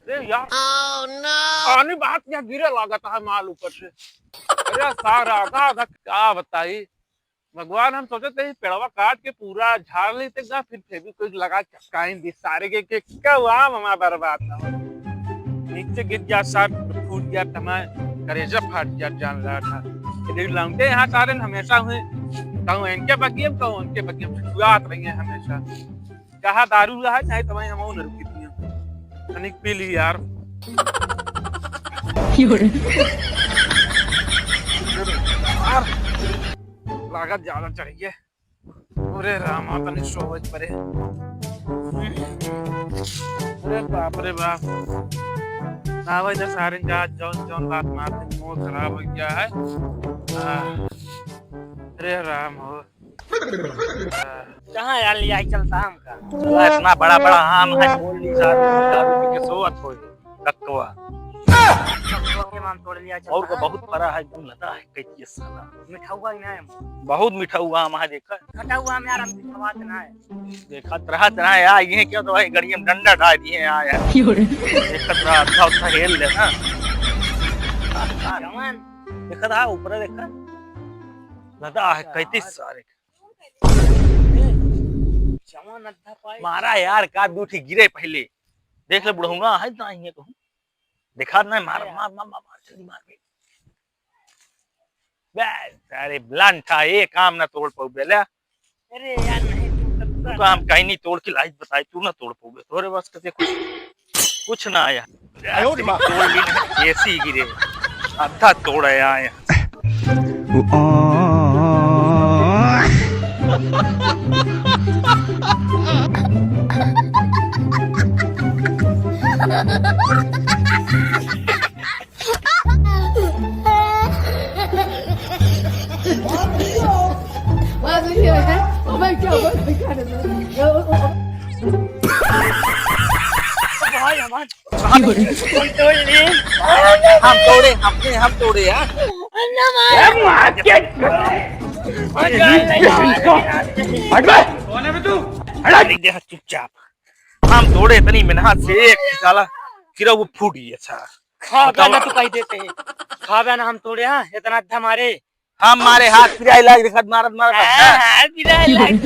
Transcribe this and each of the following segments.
अरे यार पानी बात क्या गिरे लागता है माल ऊपर से। अरे सारा आधा क्या बताई। भगवान हम सोचे थे पेड़वा काट के पूरा झाड़ लेते फिर फेविक्विक लगा चिपकाएंगे सारे के क्या हुआ ममा बर्बाद ना हो। नीचे गिर गया साथ फूट गया तमा करेजा फाट गया जान रहा था। लौटे यहाँ सारे हमेशा हुए कहूँ इनके बगियम कहूँ उनके बगियम छुआत रही है हमेशा। कहा दारू रहा है नहीं तुम्हें हम न रुकी थी तनिक पी ली यार। लागत ज्यादा चाहिए। अरे राम तनिक सोच परे। अरे बाप रे बाप इधर सारे जौन जौन बात मारते मूड खराब हो गया है। अरे राम हो कहाँ यार लिया चलता हमका। चला इतना बड़ा बड़ा आम है बोल ली साहब दारू पी के सोवत हो कक्कवा के मान तोड़ लिया और का बहुत बड़ा है एकदम लदा है कैसे साला मीठा हुआ कि नहीं बहुत मीठा हुआ आम है देखा खटा हुआ में यार हम खवात ना है देखा तरह तरह यार ये क्या तो भाई गड़िया में डंडा ढा दिए यार देखा तरह अच्छा उतना हेल ले ना जवान देखा था ऊपर देखा लदा है कैसे सारे जवान अद्धा पाए मारा यार का दूठी गिरे पहले देख ले बुढ़ऊंगा है ना ये कहूं देखा ना मार मार मार मार जल्दी मार गई बस अरे ब्लान था एक काम ना तोड़ पाऊ बेले। अरे यार नहीं तू काम कहीं नहीं तोड़ के लाइट बताई तू ना तोड़ पाओगे थोड़े बस कैसे कुछ ना आया तोड़ ली ऐसी गिरे आधा तोड़ा आया भाई हमार हम तोड़े यार चुपचाप हम तोड़े तनी मेहनत से एक साला गिरा वो फूट गया अच्छा खा ना तू कह देते खा ना हम तोड़े हां इतना अद्धा मारे हम मारे हाथ फिराई लाग देखत मारत हां फिराई लाग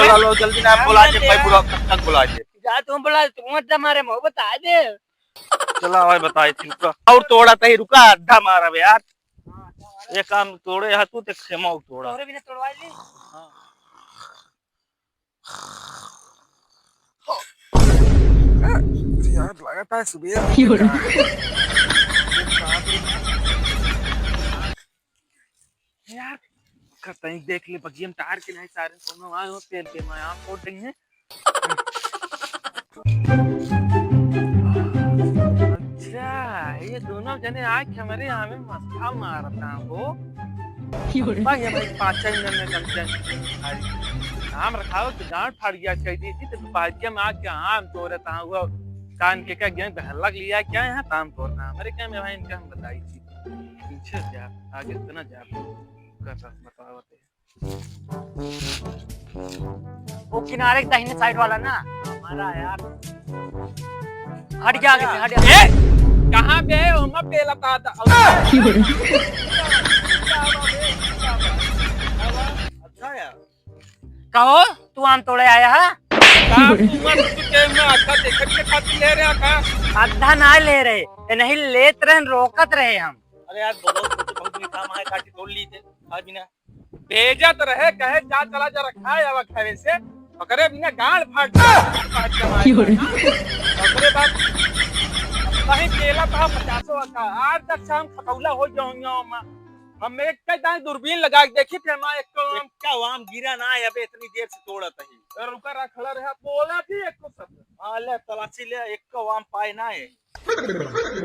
लो लो जल्दी ना बुला के भाई बुला तक बुला के जा तुम बुला तुम अद्धा मारे मैं बता दे चला भाई बताई थी और तोड़ा तही रुका अद्धा मारा बे यार एक काम तोड़े हाथ तू ते खेमा तोड़ा और भी ना तोड़वा ली यार लगाता है सुबह यार कहीं देख ले बगियम टायर के नहीं सारे कोनो आए हो तेल के मैं आप फोड़ देंगे। अच्छा ये दोनों जने आज हमारे यहाँ में मस्का मारता हो भाई भाई 5-6 मिनट में गलती आम रखाओ तो डांट फाड़ गया चाहिए थी तो बाजिया में आके आम तोड़ता हुआ कान के क्या गेंद हल्लक लिया क्या यहाँ काम तोड़ना हमारे क्या में भाई इनका हम बताई थी पीछे जा आगे इतना जा बतावते वो किनारे दाहिने साइड वाला ना हमारा यार हट गया आगे हट गया कहाँ पे हम पे लगा था अच्छा यार कहो तू आम तोड़े आया है ले रहा था आधा ना ले रहे नहीं लेत रहे रोकत रहे हम अरे यार बहुत काम है काटी तोड़ ली थे आज बिना भेजा तो रहे कहे जा चला जा रखा है अब खरे से पकड़े बिना गाल फाट कहीं केला था 50 का आज तक शाम खटौला हो जाऊंगा हम एक कई दूरबीन लगा के देखी थे मैं एक तो क्या आम गिरा ना है अबे इतनी देर से तोड़ा था रुका रहा खड़ा रहा बोला थी एक को सब ले तलाशी ले एक को आम पाए ना है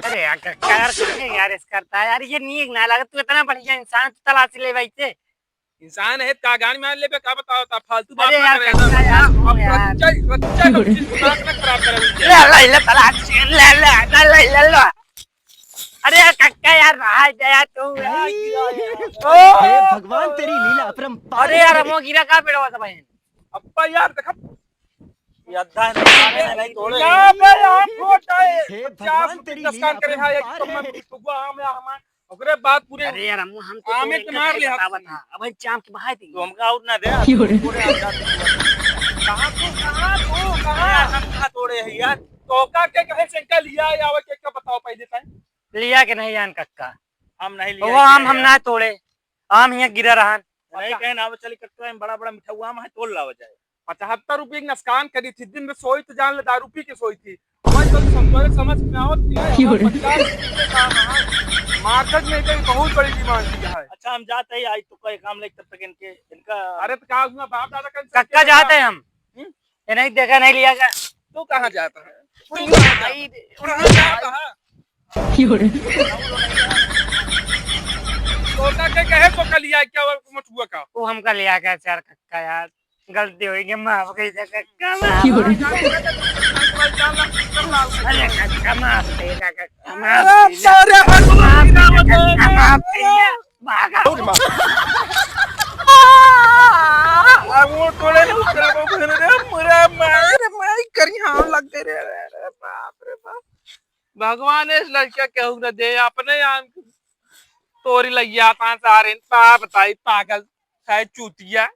अरे यार करने यार इस करता है यार ये नीक ना लगा तू इतना बढ़िया इंसान तू तलाशी ले भाई से इंसान है का गाड़ी में ले पे का बताओ ता फालतू बात अरे ना यार करे करता यार बच्चा को दिमाग ना खराब करे ले ले तलाशी ले अरे यार कक्का यार रहा जाया तू हे भगवान तेरी लीला अपरंपार। अरे यार हमो गिरा का पेड़वा था भाई अब्बा यार देखा ये अद्धा नहीं तोड़े या बे आप फोटा तेरी नुकसान लीला करे है एक अपरंपार है। तो आम या हम ओकरे बात पूरे अरे यार हम तो आमे तोड़े तुम्हार के ले बतावा था अब हम चाम के बहाए दी तो हमका और ना दे कहां तू कहां यार हम कहाँ तोड़े हैं यार। तोका के कहे सेंका लिया या आवे के बताओ पहले ताई लिया के नहीं जान कक्का हम नहीं लिया वो आम हम ना तोड़े आम यहाँ गिरा रहा नहीं कहे ना चली कटरा में बड़ा बड़ा मीठा हुआ हम है तोड़ लावा जाए। 75 रुपए की नुकसान करी थी दिन में सोई तो जान ले दारू पी के सोई थी वही तो समझ समझ में आवत मार्केट में गई बहुत बड़ी डिमांड की है। अच्छा हम जाते ही आज तो कोई काम लेके तब तक इनके इनका अरे तो कहा उसमें बाप दादा का कक्का जाते हैं हम ये नहीं देखा नहीं लिया गया तू कहाँ जाता है भाई कहाँ जाता है तोता के कहे तो का लिया क्या मत हुआ का वो हमका लिया गया यार कक्का यार गलती हो गई माफ कर दे कक्का माफ अरे कक्का माफ दे दे कक्का माफ कर भागा वो तोड़े उतरा को फिर रे मुरा मार माई करी हां लग गए रे बाप रे बाप भगवान इस लड़का कहू न दे अपने आम तोरी लगिया पांच सारे पा बताई पागल है चूतिया